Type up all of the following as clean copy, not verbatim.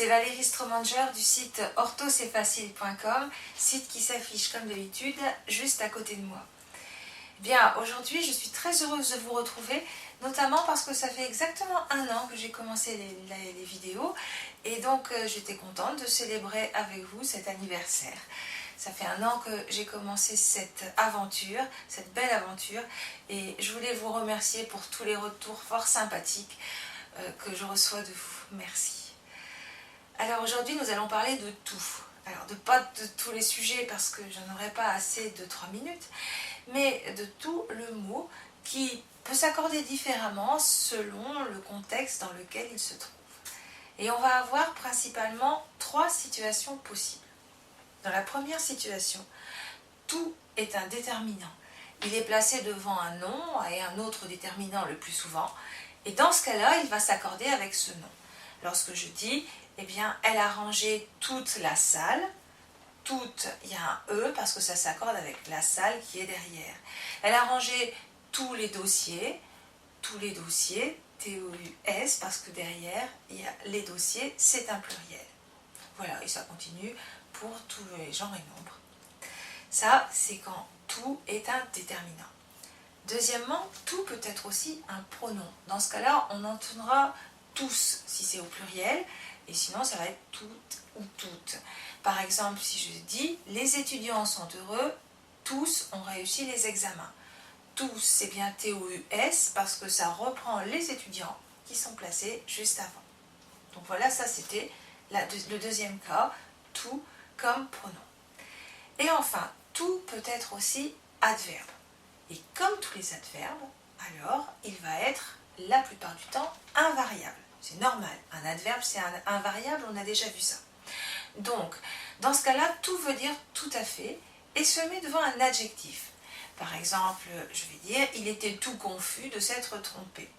C'est Valérie Stromanger du site orthoc'estfacile.com, site qui s'affiche comme d'habitude juste à côté de moi. Bien, aujourd'hui je suis très heureuse de vous retrouver, notamment parce que ça fait exactement 1 an que j'ai commencé les vidéos et donc j'étais contente de célébrer avec vous cet anniversaire. Ça fait 1 an que j'ai commencé cette aventure, cette belle aventure, et je voulais vous remercier pour tous les retours fort sympathiques que je reçois de vous. Merci. Alors aujourd'hui nous allons parler de tout. Alors pas de tous les sujets parce que je n'aurai pas assez de 3 minutes, mais de tout le mot qui peut s'accorder différemment selon le contexte dans lequel il se trouve. Et on va avoir principalement 3 situations possibles. Dans la première situation, tout est un déterminant. Il est placé devant un nom et un autre déterminant le plus souvent, et dans ce cas-là, il va s'accorder avec ce nom. Lorsque je dis, eh bien, elle a rangé toute la salle, toute, il y a un E parce que ça s'accorde avec la salle qui est derrière. Elle a rangé tous les dossiers, T-O-U-S, parce que derrière, il y a les dossiers, c'est un pluriel. Voilà, et ça continue pour tous les genres et nombres. Ça, c'est quand tout est un déterminant. Deuxièmement, tout peut être aussi un pronom. Dans ce cas-là, on entendra tous si c'est au pluriel, et sinon ça va être toutes ou toutes. Par exemple, si je dis « les étudiants sont heureux, tous ont réussi les examens ». Tous, c'est bien T-O-U-S parce que ça reprend les étudiants qui sont placés juste avant. Donc voilà, ça c'était le deuxième cas, tout comme pronom. Et enfin, tout peut être aussi adverbe. Et comme tous les adverbes, alors il va être la plupart du temps invariable. C'est normal, un adverbe c'est un invariable, on a déjà vu ça. Donc, dans ce cas-là, tout veut dire tout à fait et se met devant un adjectif. Par exemple, je vais dire, il était tout confus de s'être trompé.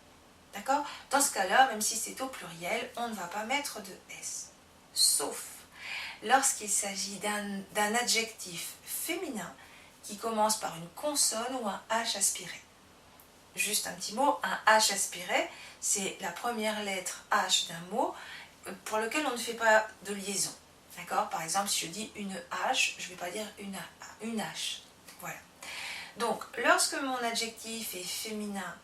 D'accord? Dans ce cas-là, même si c'est au pluriel, on ne va pas mettre de S. Sauf lorsqu'il s'agit d'un adjectif féminin qui commence par une consonne ou un H aspiré. Juste un petit mot, un H aspiré, c'est la première lettre H d'un mot pour lequel on ne fait pas de liaison. D'accord? Par exemple, si je dis une H, je ne vais pas dire une H. Voilà. Donc, lorsque mon adjectif est féminin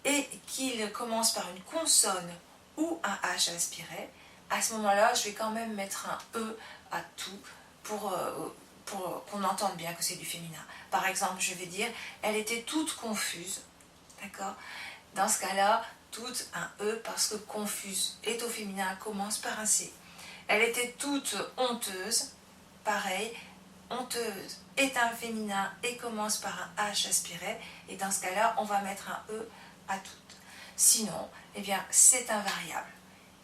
et qu'il commence par une consonne ou un H aspiré, à ce moment-là, je vais quand même mettre un E à tout pour qu'on entende bien que c'est du féminin. Par exemple, je vais dire « elle était toute confuse ». D'accord? Dans ce cas-là, toute un E parce que confuse est au féminin, commence par un C. Elle était toute honteuse, pareil, honteuse est un féminin et commence par un H aspiré, et dans ce cas-là, on va mettre un E à toute. Sinon, eh bien, c'est invariable.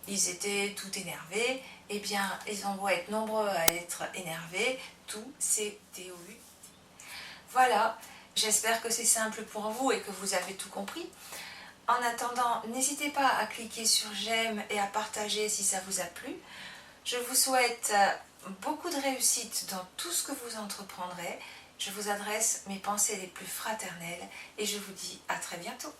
Ils étaient tout énervés, eh bien, ils ont beau être nombreux à être énervés, tout, c'est TOU. Voilà, j'espère que c'est simple pour vous et que vous avez tout compris. En attendant, n'hésitez pas à cliquer sur j'aime et à partager si ça vous a plu. Je vous souhaite beaucoup de réussite dans tout ce que vous entreprendrez. Je vous adresse mes pensées les plus fraternelles et je vous dis à très bientôt.